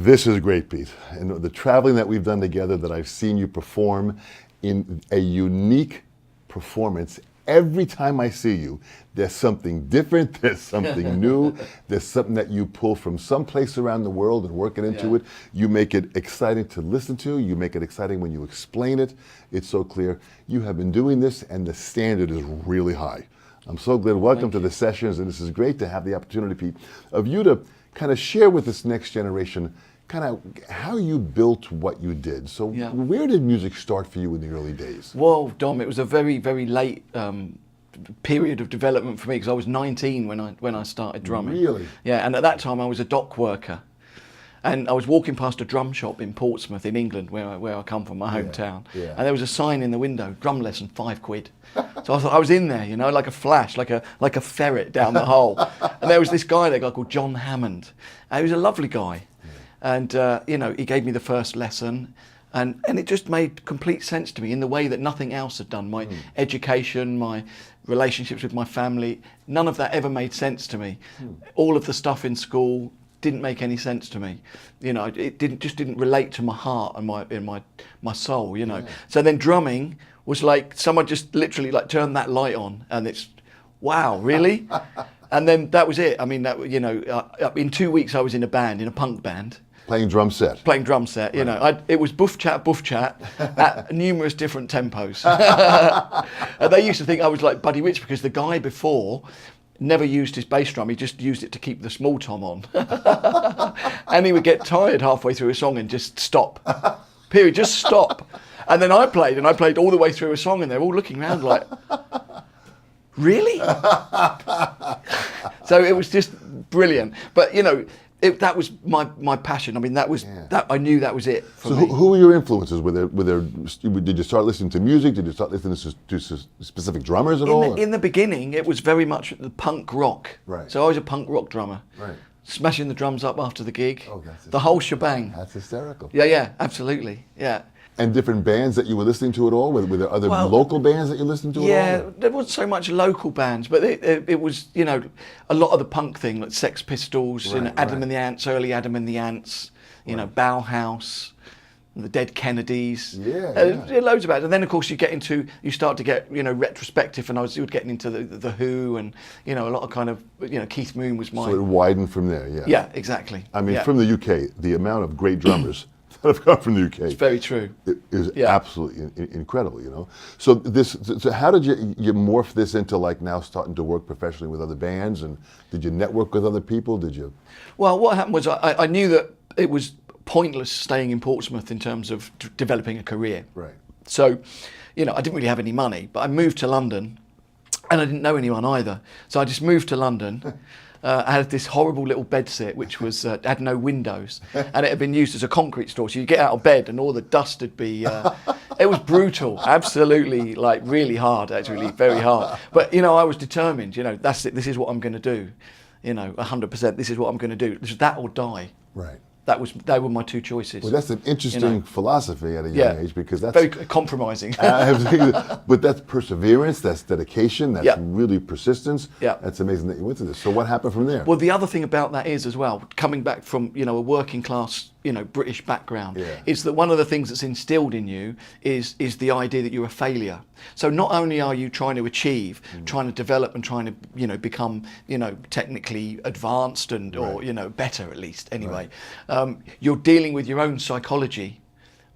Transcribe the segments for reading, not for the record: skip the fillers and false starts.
This is great, Pete. And the traveling that we've done together, that I've seen you perform in a unique performance. Every time I see you, there's something different, there's something new, there's something that you pull from someplace around the world and work it into it. You make it exciting to listen to, you make it exciting when you explain it. It's so clear. You have been doing this and the standard is really high. I'm so glad. Welcome to the sessions, and this is great to have the opportunity, Pete, of you to kind of share with this next generation kind of how you built what you did. So where did music start for you in the early days? Well, Dom, it was a very, very late period of development for me, because I was 19 when I started drumming. Really? Yeah, and at that time I was a dock worker. And I was walking past a drum shop in Portsmouth in England, where I come from, my hometown. And there was a sign in the window, drum lesson, £5. So I thought, I was in there, you know, like a flash, like a ferret down the hole. And there was this guy there, a guy called John Hammond. And he was a lovely guy. And, you know, he gave me the first lesson. And it just made complete sense to me in the way that nothing else had done. My education, my relationships with my family, none of that ever made sense to me. All of the stuff in school didn't make any sense to me. You know, it just didn't relate to my heart and my soul, you know. So then drumming was like someone just literally like turned that light on, and it's, wow, really? And then that was it. I mean, that, you know, in 2 weeks I was in a band, in a punk band. Playing drum set. Playing drum set, you know. It was buff chat at numerous different tempos. And they used to think I was like Buddy Rich, because the guy before never used his bass drum, he just used it to keep the small tom on. And he would get tired halfway through a song and just stop. Period, just stop. And then I played all the way through a song, and they're all looking around like, really? So it was just brilliant. But, you know, that was my passion. I mean, that was that. I knew that was it for me. Who were your influences? Did you start listening to music? Did you start listening to specific drummers at all? In the beginning, it was very much the punk rock. Right. So I was a punk rock drummer. Right. Smashing the drums up after the gig. Oh, that's the whole shebang. That's hysterical. Yeah, absolutely. Yeah. And different bands that you were listening to at all? Were there other local bands that you listened to at all? Yeah, there wasn't so much local bands, but it was, you know, a lot of the punk thing, like Sex Pistols, you know, Adam and the Ants, early Adam and the Ants, you know, Bauhaus, the Dead Kennedys. Loads of bands. And then, of course, you start to get, you know, retrospective, and you were getting into the Who, and, you know, a lot of kind of, you know, Keith Moon was mine. So it widened from there, Yeah, exactly. I mean, from the UK, the amount of great drummers that have come from the UK. It's very true. It is absolutely incredible, you know. So how did you morph this into, like, now starting to work professionally with other bands, and did you network with other people? Did you? Well, what happened was I knew that it was pointless staying in Portsmouth in terms of developing a career. Right. So, you know, I didn't really have any money, but I moved to London, and I didn't know anyone either. So I just moved to London. I had this horrible little bedsit which was had no windows, and it had been used as a concrete store. So you get out of bed and all the dust would be. It was brutal, absolutely, like really hard, actually, very hard. But, you know, I was determined. You know, that's it. This is what I'm going to do. You know, 100%. This is what I'm going to do. This is that or die. Right. They were my two choices. Well, that's an interesting philosophy at a young age, because that's very compromising. But that's perseverance, that's dedication, that's really persistence. Yeah. That's amazing that you went through this. So what happened from there? Well, the other thing about that is, as well, coming back from, you know, a working class, you know, British background, is that one of the things that's instilled in you is the idea that you're a failure. So not only are you trying to achieve, trying to develop, and trying to, you know, become, you know, technically advanced and or, you know, better at least anyway. You're dealing with your own psychology,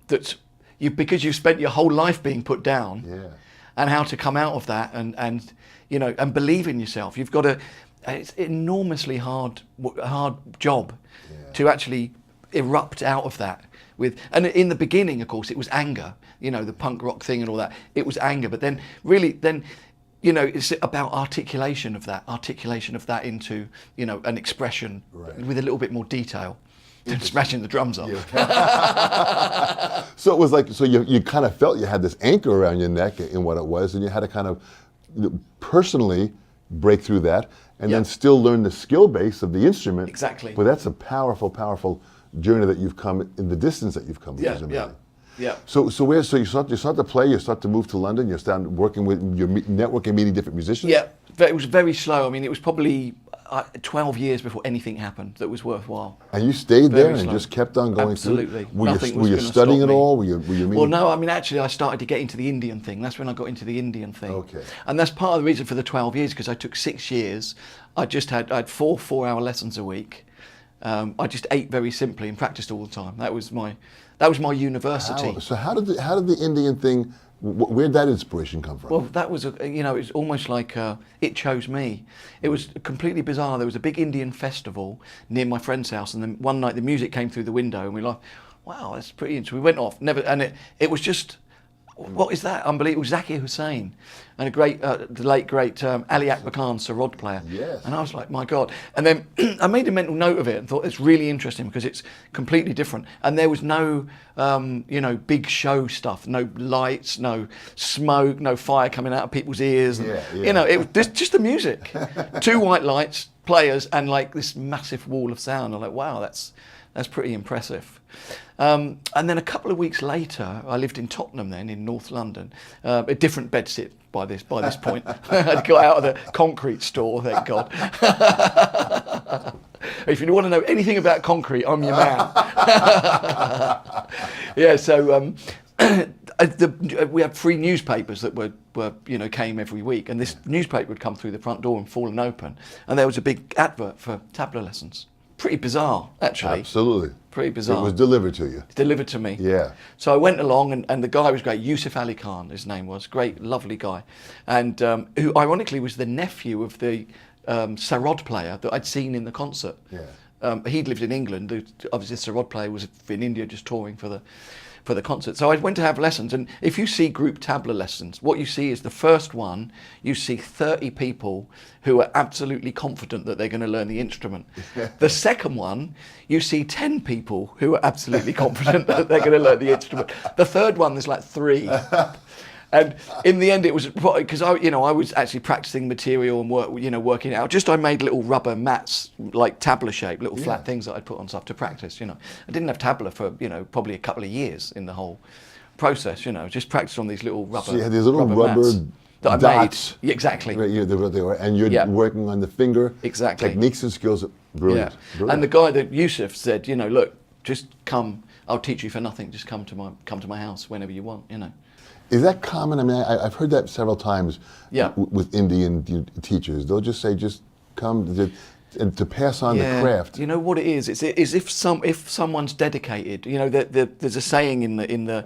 because you've spent your whole life being put down, and how to come out of that and you know, and believe in yourself. You've got to. It's an enormously hard job to actually erupt out of that. And in the beginning, of course, it was anger. You know, the punk rock thing and all that. It was anger, but then you know, it's about articulation of that into, you know, an expression with a little bit more detail than smashing the drums off. So it was like, so you kind of felt you had this anchor around your neck in what it was, and you had to kind of personally break through that, and then still learn the skill base of the instrument. Exactly. But that's a powerful, powerful journey that you've come, in the distance that you've come. Yeah. So you start to play, you start to move to London, you start working with, you're networking, meeting different musicians? Yeah, it was very slow. I mean, it was probably 12 years before anything happened that was worthwhile. And you stayed Very there and slow. just kept on going Absolutely. through? Nothing Were was you gonna studying stop at me. all? Were you meeting? Well, no, I mean, actually, I started to get into the Indian thing. That's when I got into the Indian thing. Okay. And that's part of the reason for the 12 years, because I took 6 years. I had 4-hour lessons a week. I just ate very simply and practiced all the time. That was my university. So how did the Indian thing? Where'd that inspiration come from? Well, that was, it's almost like it chose me. It was completely bizarre. There was a big Indian festival near my friend's house, and then one night the music came through the window, and we were like, wow, that's pretty interesting. We went off, and it was just, what is that? Unbelievable. Zakir Hussain, and the late great Ali Akbar Khan, Sarod player. Yes. And I was like, my God. And then I made a mental note of it and thought it's really interesting because it's completely different. And there was no, big show stuff, no lights, no smoke, no fire coming out of people's ears. Yeah. It was just the music. 2 white lights, players, and like this massive wall of sound. I'm like, wow, that's pretty impressive. And then a couple of weeks later, I lived in Tottenham then, in North London, a different bedsit by this point. I'd got out of the concrete store, thank God. If you want to know anything about concrete, I'm your man. Yeah, so we had 3 newspapers that came every week, and this newspaper would come through the front door and fallen open, and there was a big advert for tabla lessons. Pretty bizarre, actually. Absolutely. Pretty bizarre. It was delivered to you. Delivered to me. Yeah. So I went along, and the guy was great. Yusuf Ali Khan, his name was. Great, lovely guy. And who ironically was the nephew of the Sarod player that I'd seen in the concert. Yeah. He'd lived in England. Obviously, the Sarod player was in India just touring for the concert. So I went to have lessons, and if you see group tabla lessons, what you see is the first one, you see 30 people who are absolutely confident that they're going to learn the instrument. The second one, you see 10 people who are absolutely confident that they're going to learn the instrument. The third one, there's like 3. And in the end, it was because I was actually practicing material and working it out. I made little rubber mats, like tabla shape, little flat things that I'd put on stuff to practice. I didn't have tabla for probably a couple of years in the whole process. Just practiced on these little rubber. So you had these little rubber mats that dots. I made. Exactly. Right, they were, and you're working on the finger techniques and skills. Brilliant. Yeah. Brilliant. And the guy that Yusuf said, look, just come. I'll teach you for nothing. Just come to my house whenever you want. Is that common? I mean, I've heard that several times Yeah. with Indian teachers. They'll just say, just come to pass on the craft. You know what it is? It's if someone's dedicated. There's a saying in the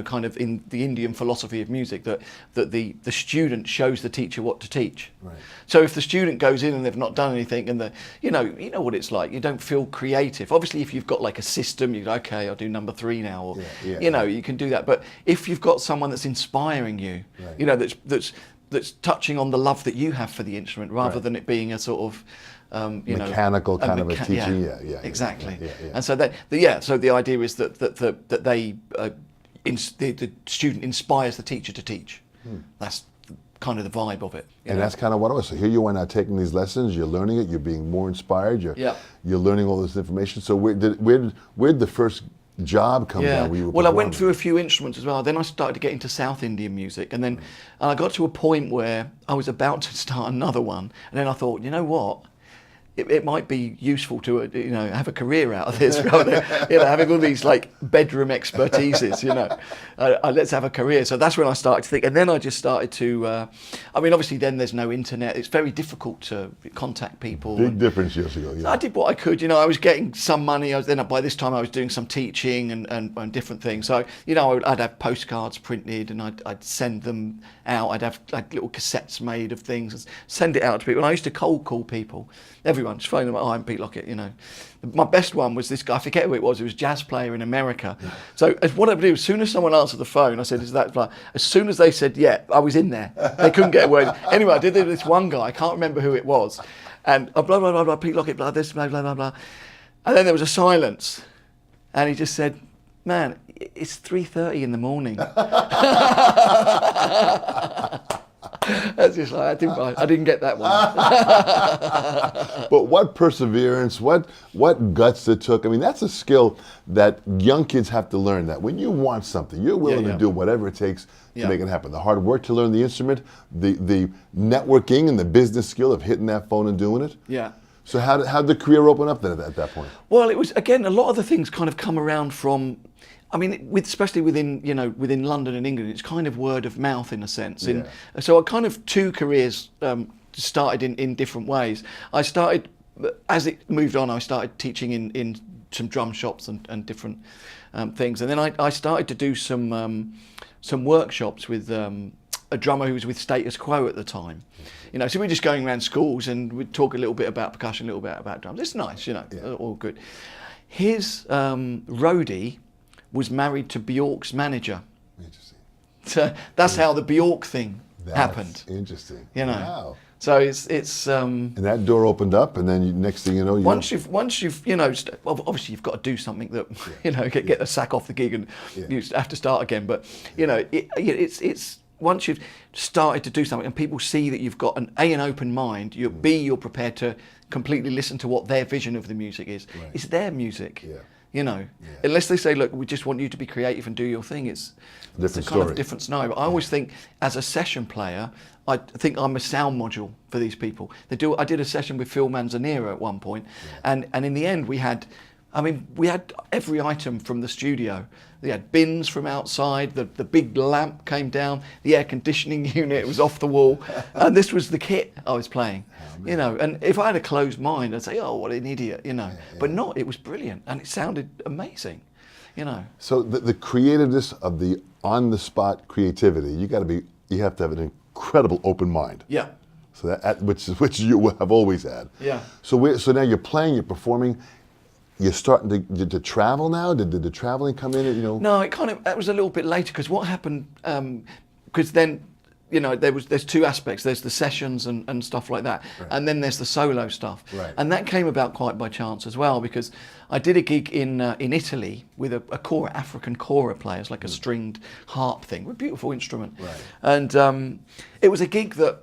kind of in the Indian philosophy of music that the student shows the teacher what to teach. Right. So if the student goes in and they've not done anything, and you know what it's like, you don't feel creative. Obviously, if you've got like a system, you go, okay, I'll do number 3 now, or you can do that. But if you've got someone that's inspiring you, that's touching on the love that you have for the instrument, rather than it being a sort of mechanical kind of a teaching. Exactly. Yeah. And so so the idea is that the student inspires the teacher to teach. That's kind of the vibe of it. And that's kind of what it was. So here you are now taking these lessons, you're learning it, you're being more inspired, you're learning all this information. So where did the first job come down? Well, I went through a few instruments as well. Then I started to get into South Indian music, and then I got to a point where I was about to start another one, and then I thought, you know what? It might be useful to have a career out of this, rather than having all these like bedroom expertises. Let's have a career. So that's when I started to think, and then I just started to. Obviously, then there's no internet. It's very difficult to contact people. Big difference years ago. Yeah. I did what I could. I was getting some money. By this time I was doing some teaching and different things. So I'd have postcards printed and I'd send them out. I'd have like little cassettes made of things and send it out to people. And I used to cold call people. Everyone, just phone them, I'm Pete Lockett, My best one was this guy, I forget who it was a jazz player in America. Yeah. So what I would do, as soon as someone answered the phone, I said, is that blah? As soon as they said, yeah, I was in there. They couldn't get a word. Anyway, I did this one guy, I can't remember who it was. And blah, blah, blah, blah, Pete Lockett, blah, this, blah, blah, blah, blah. And then there was a silence. And he just said, man, it's 3:30 in the morning. That's just like, I didn't get that one. But what perseverance, what guts it took. I mean, that's a skill that young kids have to learn, that when you want something, you're willing to do whatever it takes to make it happen. The hard work to learn the instrument, the networking and the business skill of hitting that phone and doing it. Yeah. So how did the career open up then at that point? Well, it was, again, a lot of the things kind of come around from, I mean, especially within London and England, it's kind of word of mouth in a sense. Yeah. So I kind of two careers started in different ways. I started, as it moved on, I started teaching in some drum shops and different things. And then I started to do some workshops with a drummer who was with Status Quo at the time. So we're just going around schools and we'd talk a little bit about percussion, a little bit about drums. It's nice, all good. His roadie was married to Bjork's manager. Interesting. So that's how the Bjork thing happened. Interesting. Wow. So it's and that door opened up, and then next thing you know, once you've obviously you've got to do something that get the sack off the gig and you have to start again. But it's once you've started to do something and people see that you've got an open mind, you're prepared to completely listen to what their vision of the music is. Right. It's their music. Yeah. Unless they say, look, we just want you to be creative and do your thing, it's a kind of different scenario. But I always think, as a session player, I think I'm a sound module for these people. I did a session with Phil Manzanera at one point, and in the end we had every item from the studio. We had bins from outside, the big lamp came down, the air conditioning unit was off the wall, and this was the kit I was playing. And if I had a closed mind, I'd say, oh, what an idiot, But not, it was brilliant, and it sounded amazing, So the creativeness of the on-the-spot creativity, you have to have an incredible open mind. Yeah. So that which you have always had. Yeah. So now you're playing, you're performing. You're starting to travel now? Did the traveling come in? No, that was a little bit later, because what happened, because then, there's two aspects. There's the sessions and stuff like that, right. And then there's the solo stuff. Right. And that came about quite by chance as well, because I did a gig in Italy with a African kora player. It's like a stringed harp thing, a beautiful instrument. Right. And it was a gig that,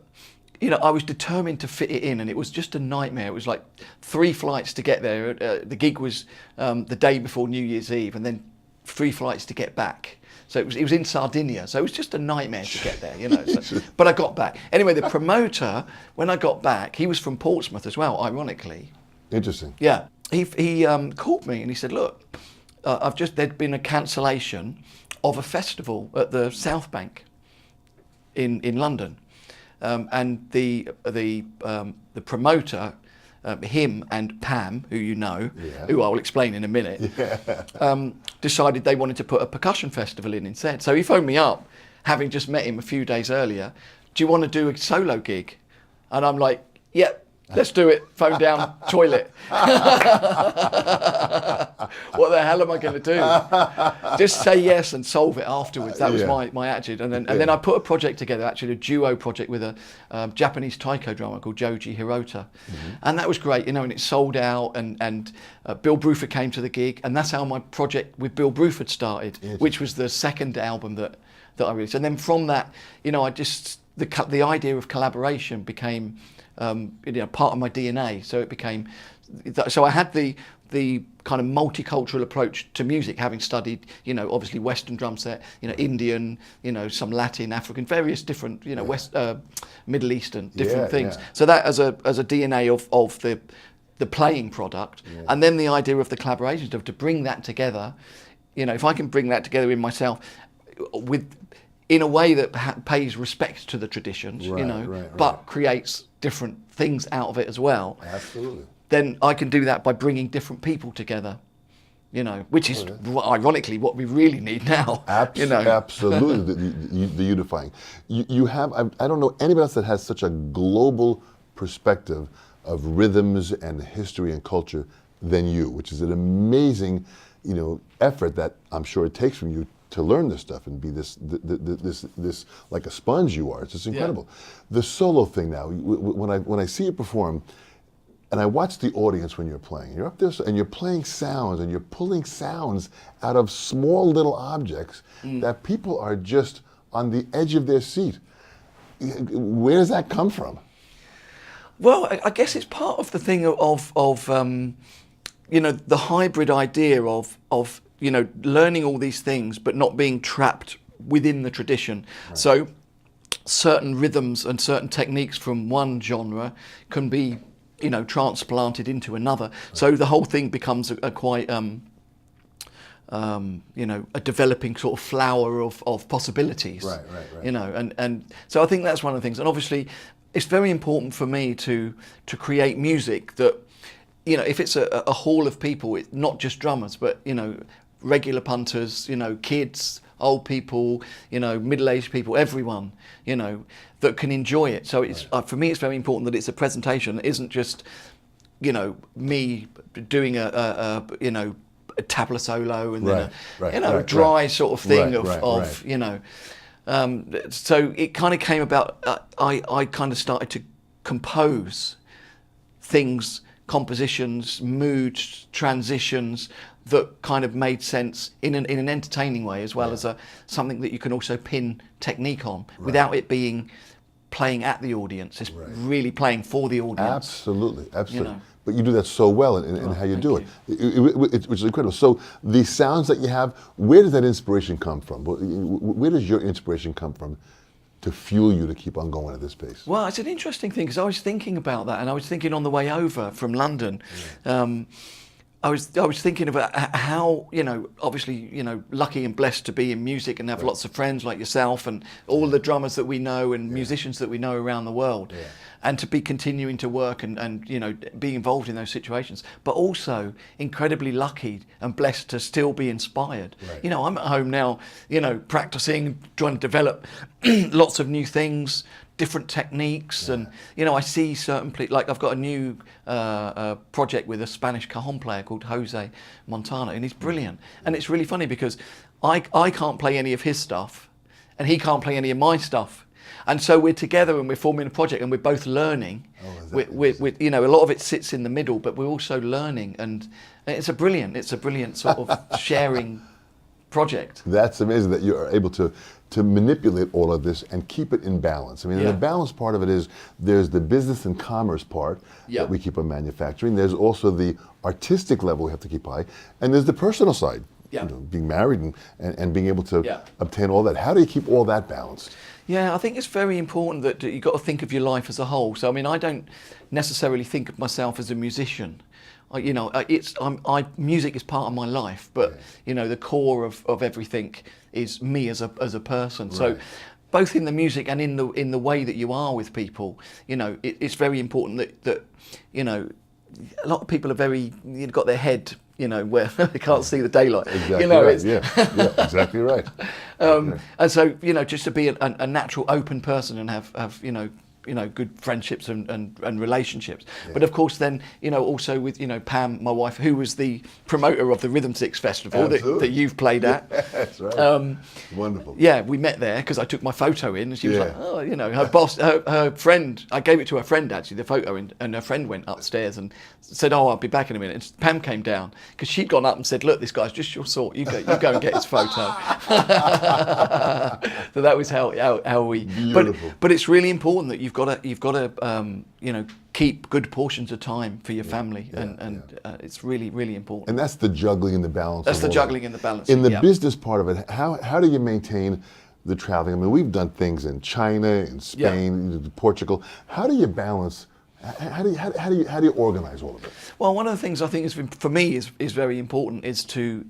I was determined to fit it in, and it was just a nightmare. It was like 3 flights to get there. The gig was the day before New Year's Eve, and then 3 flights to get back. So it was in Sardinia. So it was just a nightmare to get there, So, but I got back. Anyway, the promoter, when I got back, he was from Portsmouth as well, ironically. Interesting. Yeah. He called me and he said, look, there'd been a cancellation of a festival at the South Bank in London. And the promoter, him and Pam, who who I will explain in a minute, decided they wanted to put a percussion festival in instead. So he phoned me up, having just met him a few days earlier. Do you want to do a solo gig? And I'm like, yep. Let's do it. Phone down, toilet. What the hell am I going to do? Just say yes and solve it afterwards. That was my attitude. And then I put a project together, actually a duo project with a Japanese taiko drummer called Joji Hirota. Mm-hmm. And that was great, and it sold out. And Bill Bruford came to the gig. And that's how my project with Bill Bruford started, which was the second album that I released. And then from that, the idea of collaboration became part of my DNA. So it became, so I had the kind of multicultural approach to music, having studied, obviously Western drum set, Indian, some Latin, African, various different, Middle Eastern, different things. Yeah. So that as a DNA of the playing product, and then the idea of the collaboration stuff, to bring that together, if I can bring that together in myself, in a way that pays respect to the traditions, but creates different things out of it as well. Absolutely. Then I can do that by bringing different people together, which is ironically what we really need now. Absolutely, the unifying. You have, I don't know anybody else that has such a global perspective of rhythms and history and culture than you, which is an amazing, effort that I'm sure it takes from you to learn this stuff and be this like a sponge you are. It's just incredible. Yeah. The solo thing now, when I see you perform, and I watch the audience when you're playing, you're up there and you're playing sounds and you're pulling sounds out of small little objects that people are just on the edge of their seat. Where does that come from? Well, I guess it's part of the thing of the hybrid idea of learning all these things, but not being trapped within the tradition. Right. So certain rhythms and certain techniques from one genre can be transplanted into another. So the whole thing becomes a quite a developing sort of flower of possibilities. Right. And so I think that's one of the things. And obviously, it's very important for me to create music that, if it's a hall of people, it's not just drummers, but regular punters, kids, old people, middle-aged people, everyone, that can enjoy it. So it's for me, it's very important that it's a presentation that isn't just, me doing a tabla solo and then a dry sort of thing so it kind of came about. I kind of started to compose things, compositions, moods, transitions that kind of made sense in an entertaining way, as well as something that you can also pin technique on without it being playing at the audience. It's really playing for the audience. Absolutely. But you do that so well in how you do it, which is incredible. So the sounds that you have, where does that inspiration come from? Where does your inspiration come from to fuel you to keep on going at this pace? Well, it's an interesting thing, because I was thinking about that, and I was thinking on the way over from London. I was thinking about how, obviously, lucky and blessed to be in music and have lots of friends like yourself and all the drummers that we know and musicians that we know around the world, and to be continuing to work and be involved in those situations, but also incredibly lucky and blessed to still be inspired. I'm at home now, practicing, trying to develop lots of new things, different techniques, and I see certain like I've got a new project with a Spanish cajon player called Jose Montano, and he's brilliant. And it's really funny because I can't play any of his stuff, and he can't play any of my stuff, and so we're together and we're forming a project and we're both learning. A lot of it sits in the middle, but we're also learning, and it's a brilliant sort of sharing project. That's amazing that you are able to manipulate all of this and keep it in balance. I mean, the balance part of it is there's the business and commerce part that we keep on manufacturing. There's also the artistic level we have to keep high, and there's the personal side. Being married and being able to obtain all that. How do you keep all that balanced? Yeah, I think it's very important that you've got to think of your life as a whole. So, I mean, I don't necessarily think of myself as a musician. Music is part of my life, but the core of everything is me as a person. So, both in the music and in the way that you are with people, it's very important that a lot of people are got their head, where they can't see the daylight. Exactly right. Exactly right. And so, just to be a natural, open person and have good friendships and relationships. But of course then, also with, Pam, my wife, who was the promoter of the Rhythm Six Festival that you've played at. That's right. Wonderful. Yeah, we met there because I took my photo in, and she was like, her boss, her friend, I gave it to her friend actually, the photo, and her friend went upstairs and said, I'll be back in a minute. And Pam came down because she'd gone up and said, look, this guy's just your sort, you go and get his photo. So that was how we, but it's really important that you've got to keep good portions of time for your family, and it's really, really important. And that's the juggling and the balance. That's the juggling and the balance. In the business part of it, how do you maintain the traveling? I mean, we've done things in China, in Spain, Portugal. How do you balance? How do you organize all of it? Well, one of the things I think is for me is very important is to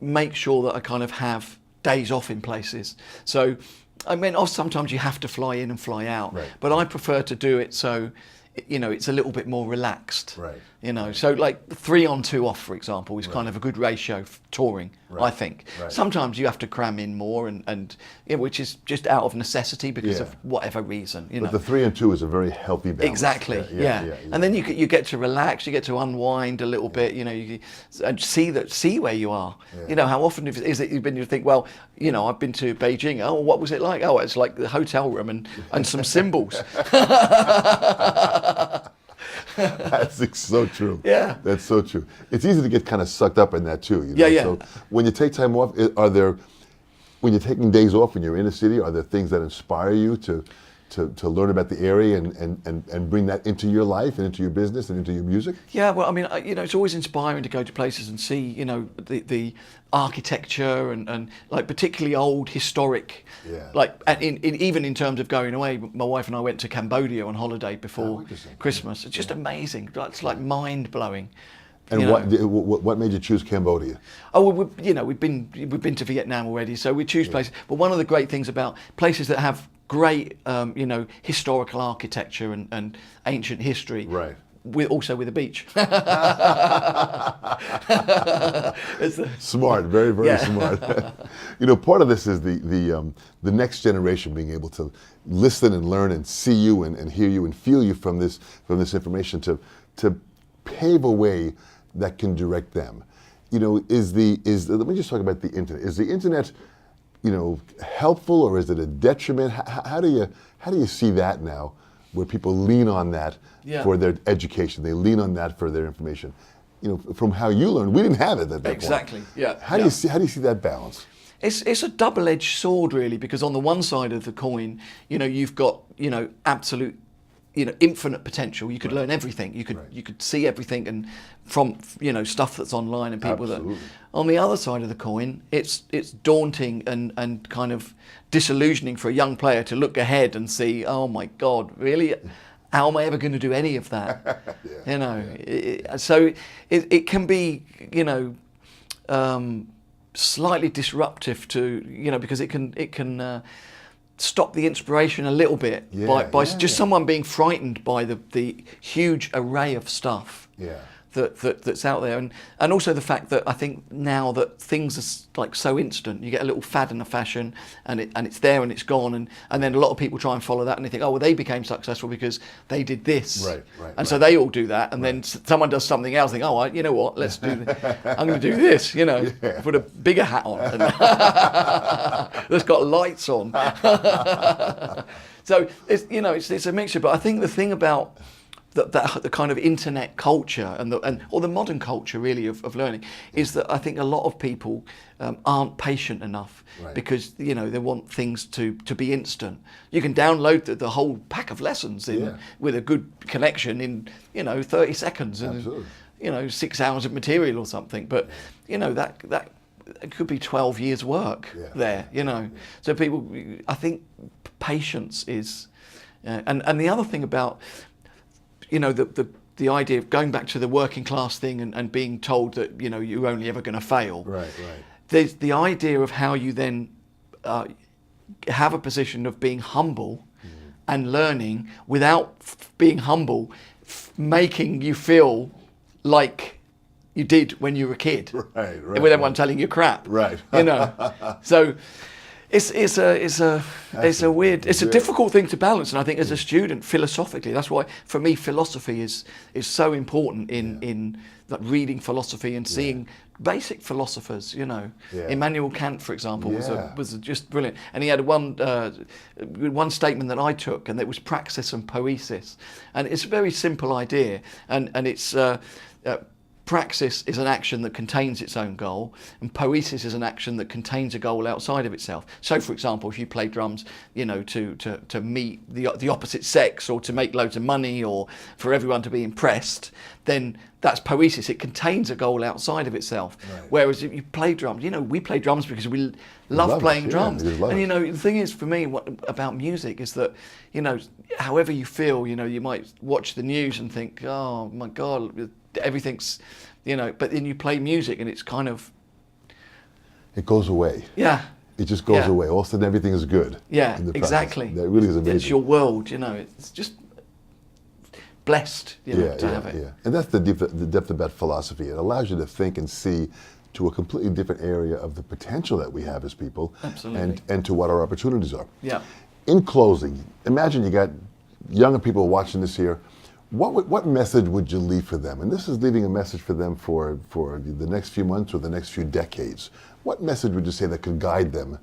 make sure that I kind of have days off in places. So, I mean, sometimes you have to fly in and fly out, but I prefer to do it so, it's a little bit more relaxed. So like 3 on 2 off, for example, is kind of a good ratio for touring, I think. Sometimes you have to cram in more, and which is just out of necessity because of whatever reason. But the 3 and 2 is a very healthy balance. Exactly. And then you get to relax, you get to unwind a little bit. And see where you are. How often is it you've been? You think, well, I've been to Beijing. Oh, what was it like? Oh, it's like the hotel room and some cymbals. That's so true. Yeah. That's so true. It's easy to get kind of sucked up in that too. So when you take time off, when you're taking days off and you're in a city, are there things that inspire you to to learn about the area and bring that into your life and into your business and into your music? Yeah, well, I mean, it's always inspiring to go to places and see, the architecture and like particularly old historic, like even in terms of going away. My wife and I went to Cambodia on holiday before Christmas. It's just amazing. It's like mind blowing. And what made you choose Cambodia? Oh, well, we've been to Vietnam already, so we choose places. But one of the great things about places that have great, historical architecture and ancient history, right? Also with a beach. Smart, very, very smart. Part of this is the next generation being able to listen and learn and see you and hear you and feel you from this information to pave a way that can direct them. Let me just talk about the internet. Is the internet, helpful, or is it a detriment? How do you see that now, where people lean on that for their education? They lean on that for their information. From how you learned, we didn't have it at that exactly. point. Yeah. How do you see that balance? It's a double-edged sword, really, because on the one side of the coin, you've got absolute, infinite potential. You could learn everything. You could see everything, and from stuff that's online and people that. On the other side of the coin, it's daunting and kind of disillusioning for a young player to look ahead and see, oh my God, really? How am I ever going to do any of that? So it can be slightly disruptive to because it can stop the inspiration a little bit by just someone being frightened by the huge array of stuff that's out there, and also the fact that I think now that things are like so instant, you get a little fad in a fashion and it's there and it's gone, and then a lot of people try and follow that and they think, oh well, they became successful because they did this, and so they all do that, and then someone does something else, think, oh, you know what, let's do I'm going to do this, put a bigger hat on and that's got lights on. So it's a mixture, but I think the thing about the kind of internet culture or the modern culture really of learning is that I think a lot of people aren't patient enough because they want things to be instant. You can download the whole pack of lessons with a good connection in 30 seconds and 6 hours of material or something, but that it could be 12 years work there. So people, I think patience is and the other thing about the idea of going back to the working class thing and being told that you're only ever going to fail. Right. There's the idea of how you then have a position of being humble and learning without being humble, making you feel like you did when you were a kid. Right. With everyone telling you crap. Right. So. It's a weird, it's a difficult thing to balance, and I think as a student, philosophically, that's why for me philosophy is so important in like reading philosophy and seeing basic philosophers. Immanuel Kant, for example, was just brilliant, and he had one statement that I took, and it was praxis and poesis, and it's a very simple idea, and it's. Praxis is an action that contains its own goal, and poesis is an action that contains a goal outside of itself. So, for example, if you play drums, to meet the opposite sex, or to make loads of money, or for everyone to be impressed, then that's poesis. It contains a goal outside of itself. Right. Whereas if you play drums, we play drums because we love playing drums. And the thing is, for me, about music is that, however you feel, you might watch the news and think, oh my God, everything's, but then you play music and it's kind of... It goes away. Yeah. It just goes away. All of a sudden everything is good. Yeah, exactly. That really is amazing. It's your world, it's just blessed, to have it. Yeah. And that's the depth about philosophy. It allows you to think and see to a completely different area of the potential that we have as people. Absolutely. And to what our opportunities are. Yeah. In closing, imagine you got younger people watching this here. What message would you leave for them? And this is leaving a message for them for the next few months or the next few decades. What message would you say that could guide them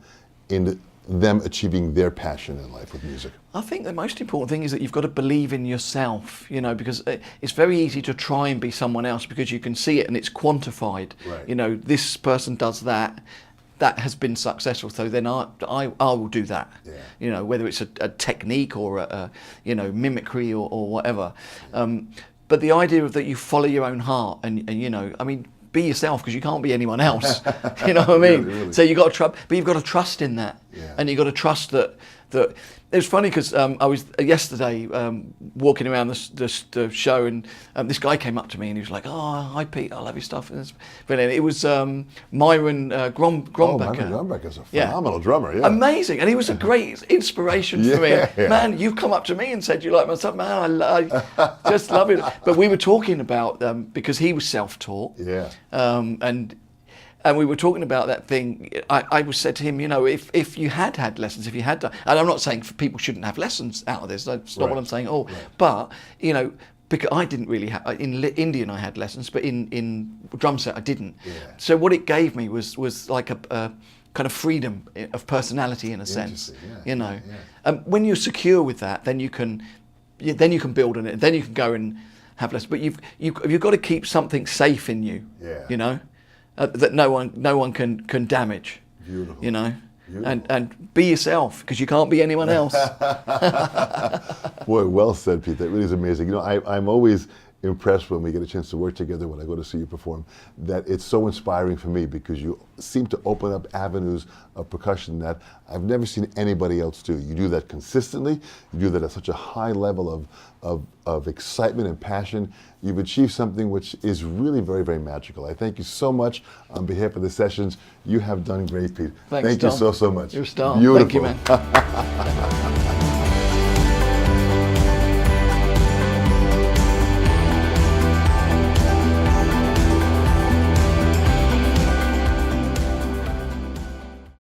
in them achieving their passion in life with music? I think the most important thing is that you've got to believe in yourself, because it's very easy to try and be someone else because you can see it and it's quantified. Right. This person does that that has been successful. So then I will do that. Yeah. You know, whether it's a technique or a you know, mimicry or whatever. But the idea of that you follow your own heart and you know, I mean, be yourself, because you can't be anyone else. You know what I mean? Really. So you got to trust, but you've got to trust in that, Yeah. and you got to trust that. It was funny because I was yesterday walking around the show, and this guy came up to me and he was like, "Oh, hi Pete, I love your stuff." And it's brilliant. It was Myron Grombacher. Oh, Myron Grombacher's a phenomenal drummer. Yeah. Amazing, and he was a great inspiration for me. Yeah. Man, you've come up to me and said you like my stuff. Man, I just love it. But we were talking about because he was self-taught. Yeah. And we were talking about that thing. I said to him, you know, if you had lessons, if you had done, and I'm not saying people shouldn't have lessons out of this. That's not what I'm saying at all. Right. But you know, because I didn't really have in Indian, I had lessons, but in drum set I didn't. Yeah. So what it gave me was like a kind of freedom of personality in a sense. Yeah. You know, when you're secure with that, then you can build on it. Then you can go and have lessons. But you've got to keep something safe in you. Yeah. You know. That no one can damage. Beautiful. You know, and be yourself, because you can't be anyone else. Boy, well said, Pete. That really is amazing. You know, I'm always impressed when we get a chance to work together, when I go to see you perform, that it's so inspiring for me, because you seem to open up avenues of percussion that I've never seen anybody else do. You do that consistently. You do that at such a high level of excitement and passion. You've achieved something which is really very, very magical. I thank you so much on behalf of the sessions. You have done great, Pete. Thanks, thank Tom. you so much. You're a star. Beautiful. Thank you, man.